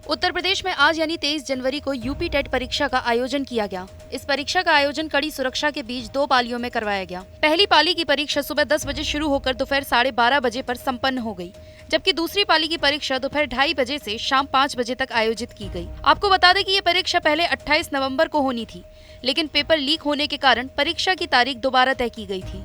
उत्तर प्रदेश में आज यानी 23 जनवरी को यूपी टेट परीक्षा का आयोजन किया गया। इस परीक्षा का आयोजन कड़ी सुरक्षा के बीच 2 पालियों में करवाया गया। पहली पाली की परीक्षा सुबह 10 बजे शुरू होकर दोपहर 12:30 बजे पर संपन्न हो गई, जबकि दूसरी पाली की परीक्षा दोपहर 2:30 बजे से शाम 5 बजे तक आयोजित की गई। आपको बता दें कि ये परीक्षा पहले 28 नवम्बर को होनी थी, लेकिन पेपर लीक होने के कारण परीक्षा की तारीख दोबारा तय की गई थी।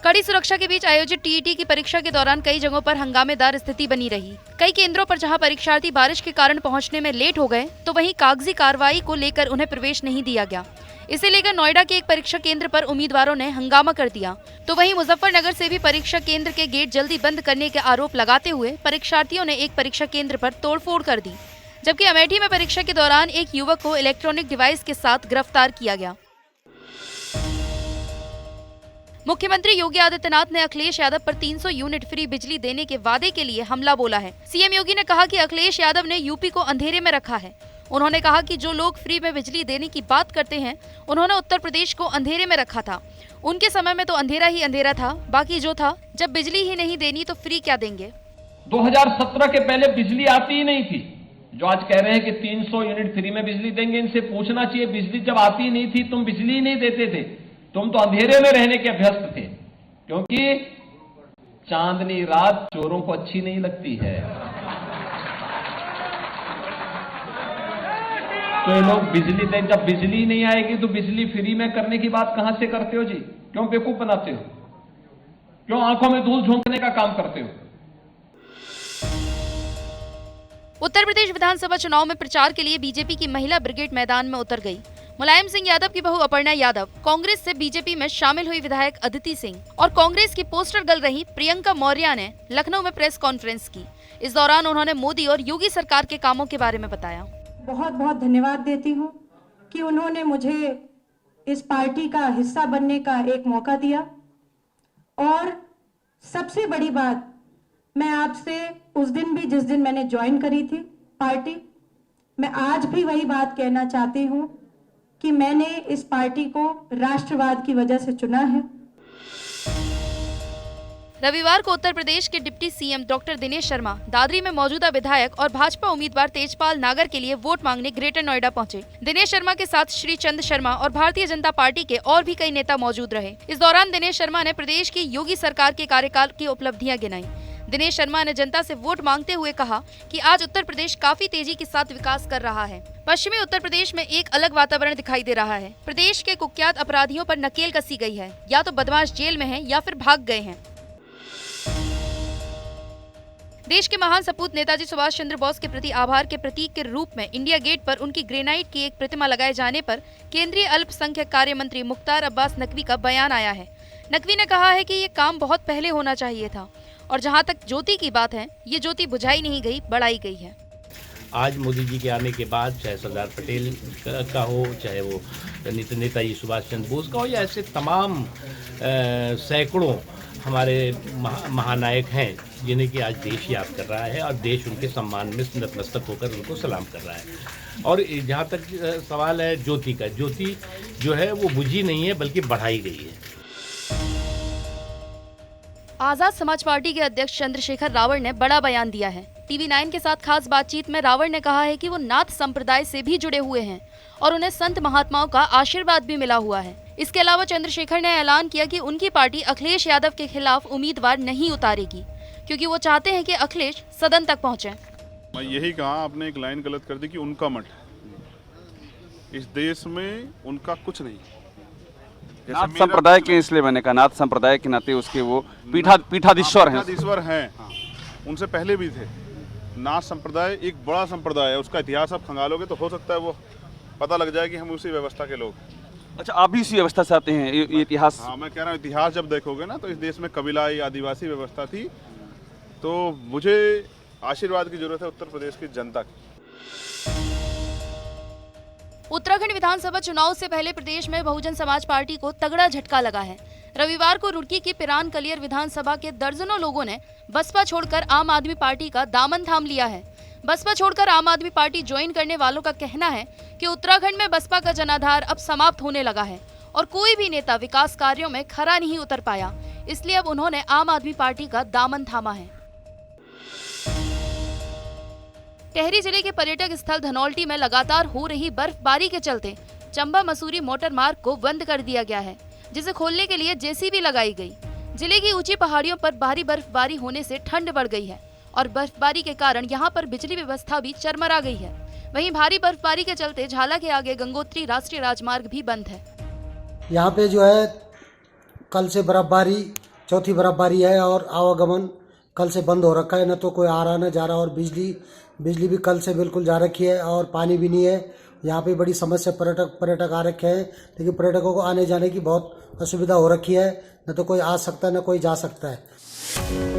कड़ी सुरक्षा के बीच आयोजित टीईटी की परीक्षा के दौरान कई जगहों पर हंगामेदार स्थिति बनी रही। कई केंद्रों पर जहां परीक्षार्थी बारिश के कारण पहुंचने में लेट हो गए, तो वहीं कागजी कार्रवाई को लेकर उन्हें प्रवेश नहीं दिया गया। इसे लेकर नोएडा के एक परीक्षा केंद्र पर उम्मीदवारों ने हंगामा कर दिया, तो वहीं मुजफ्फरनगर से भी परीक्षा केंद्र के गेट जल्दी बंद करने के आरोप लगाते हुए परीक्षार्थियों ने एक परीक्षा केंद्र पर तोड़फोड़ कर दी। जबकि अमेठी में परीक्षा के दौरान एक युवक को इलेक्ट्रॉनिक डिवाइस के साथ गिरफ्तार किया गया। मुख्यमंत्री योगी आदित्यनाथ ने अखिलेश यादव पर 300 यूनिट फ्री बिजली देने के वादे के लिए हमला बोला है। सीएम योगी ने कहा कि अखिलेश यादव ने यूपी को अंधेरे में रखा है। उन्होंने कहा कि जो लोग फ्री में बिजली देने की बात करते हैं, उन्होंने उत्तर प्रदेश को अंधेरे में रखा था। उनके समय में तो अंधेरा ही अंधेरा था, बाकी जो था, जब बिजली ही नहीं देनी तो फ्री क्या देंगे। 2017 के पहले बिजली आती ही नहीं थी। जो आज कह रहे हैं कि 300 यूनिट फ्री में बिजली देंगे, इनसे पूछना चाहिए, बिजली जब आती ही नहीं थी, तुम बिजली ही नहीं देते थे, तुम तो अंधेरे में रहने के अभ्यस्त थे, क्योंकि चांदनी रात चोरों को अच्छी नहीं लगती है। तो ये लोग बिजली दें, जब बिजली नहीं आएगी तो बिजली फ्री में करने की बात कहां से करते हो जी? क्यों बेवकूफ बनाते हो? क्यों आंखों में धूल झोंकने का काम करते हो? उत्तर प्रदेश विधानसभा चुनाव में प्रचार के लिए बीजेपी की महिला ब्रिगेड मैदान में उतर गई। मुलायम सिंह यादव की बहू अपर्णा यादव, कांग्रेस से बीजेपी में शामिल हुई विधायक अदिति सिंह और कांग्रेस की पोस्टर गर्ल रही प्रियंका मौर्य ने लखनऊ में प्रेस कॉन्फ्रेंस की। इस दौरान उन्होंने मोदी और योगी सरकार के कामों के बारे में बताया। बहुत बहुत धन्यवाद देती हूँ कि उन्होंने मुझे इस पार्टी का हिस्सा बनने का एक मौका दिया, और सबसे बड़ी बात, मैं आपसे उस दिन भी जिस दिन मैंने ज्वाइन करी थी पार्टी, मैं आज भी वही बात कहना चाहती हूँ कि मैंने इस पार्टी को राष्ट्रवाद की वजह से चुना है। रविवार को उत्तर प्रदेश के deputy CM doctor Dinesh Sharma Dadri में मौजूदा विधायक और भाजपा उम्मीदवार तेजपाल नागर के लिए वोट मांगने ग्रेटर नोएडा पहुंचे। दिनेश शर्मा के साथ श्री चंद शर्मा और भारतीय जनता पार्टी के और भी कई नेता मौजूद रहे। इस दौरान दिनेश शर्मा ने प्रदेश की योगी सरकार के कार्यकाल की उपलब्धियां गिनाई। दिनेश शर्मा ने जनता से वोट मांगते हुए कहा कि आज उत्तर प्रदेश काफी तेजी के साथ विकास कर रहा है। पश्चिमी उत्तर प्रदेश में एक अलग वातावरण दिखाई दे रहा है। प्रदेश के कुख्यात अपराधियों पर नकेल कसी गई है, या तो बदमाश जेल में हैं या फिर भाग गए हैं। देश के महान सपूत नेताजी सुभाष चंद्र बोस के प्रति आभार के प्रतीक के रूप में इंडिया गेट पर उनकी ग्रेनाइट की एक प्रतिमा लगाए जाने पर केंद्रीय अल्पसंख्यक कार्य मंत्री मुख्तार अब्बास नकवी का बयान आया है। नकवी ने कहा है कि ये काम बहुत पहले होना चाहिए था, और जहां तक ज्योति की बात है, ये ज्योति बुझाई नहीं गई, बढ़ाई गई है। आज मोदी जी के आने के बाद चाहे सरदार पटेल का हो, चाहे वो नेताजी सुभाष चंद्र बोस का हो, या ऐसे तमाम सैकड़ों हमारे महानायक हैं जिन्हें कि आज देश याद कर रहा है, और देश उनके सम्मान में नतमस्तक होकर उनको सलाम कर रहा है। और जहाँ तक सवाल है ज्योति का, ज्योति जो है वो बुझी नहीं है बल्कि बढ़ाई गई है। आजाद समाज पार्टी के अध्यक्ष चंद्रशेखर रावण ने बड़ा बयान दिया है। टीवी 9 के साथ खास बातचीत में रावण ने कहा है कि वो नाथ संप्रदाय से भी जुड़े हुए हैं और उन्हें संत महात्माओं का आशीर्वाद भी मिला हुआ है। इसके अलावा चंद्रशेखर ने ऐलान किया कि उनकी पार्टी अखिलेश यादव के खिलाफ उम्मीदवार नहीं उतारेगी, क्योंकि वो चाहते हैं कि अखिलेश सदन तक पहुंचे। मैं यही कहा, आपने एक लाइन गलत कर दी कि उनका मठ, इस देश में उनका कुछ नहीं। नाथ संप्रदाय के, इसलिए मैंने कहा नाथ संप्रदाय के नाते उसके वो पीठाधीश्वर हैं। पीठाधीश्वर हैं, उनसे पहले भी थे। नाथ संप्रदाय एक बड़ा संप्रदाय है, उसका इतिहास आप खंगालोगे तो हो सकता है वो पता लग जाए कि हम उसी व्यवस्था के लोग। अच्छा, आप भी इसी व्यवस्था से आते हैं? ये इतिहास? हाँ, मैं कह रहा हूँ इतिहास जब देखोगे ना, तो इस देश में कबीलाई आदिवासी व्यवस्था थी। तो मुझे आशीर्वाद की जरूरत है उत्तर प्रदेश की जनता की। उत्तराखंड विधानसभा चुनाव से पहले प्रदेश में बहुजन समाज पार्टी को तगड़ा झटका लगा है। रविवार को रुड़की की पिरान कलियर विधानसभा के दर्जनों लोगों ने बसपा छोड़कर आम आदमी पार्टी का दामन थाम लिया है। बसपा छोड़कर आम आदमी पार्टी ज्वाइन करने वालों का कहना है कि उत्तराखंड में बसपा का जनाधार अब समाप्त होने लगा है और कोई भी नेता विकास कार्यों में खरा नहीं उतर पाया, इसलिए अब उन्होंने आम आदमी पार्टी का दामन थामा है। टिहरी जिले के पर्यटक स्थल धनौल्टी में लगातार हो रही बर्फबारी के चलते चंबा मसूरी मोटर मार्ग को बंद कर दिया गया है, जिसे खोलने के लिए जेसीबी लगाई गई। जिले की ऊंची पहाड़ियों पर भारी बर्फबारी होने से ठंड बढ़ गई है और बर्फबारी के कारण यहां पर बिजली व्यवस्था भी चरमरा गई है। वहीं भारी बर्फबारी के चलते झाला के आगे गंगोत्री राष्ट्रीय राजमार्ग भी बंद है। यहाँ पे जो है कल से बर्फबारी, चौथी बर्फबारी है और आवागमन कल से बंद हो रखा है, न तो कोई आ रहा न जा रहा, और बिजली भी कल से बिल्कुल जा रखी है और पानी भी नहीं है। यहाँ पे बड़ी समस्या, पर्यटक आ रखे हैं, लेकिन पर्यटकों को आने जाने की बहुत असुविधा हो रखी है, न तो कोई आ सकता है न कोई जा सकता है।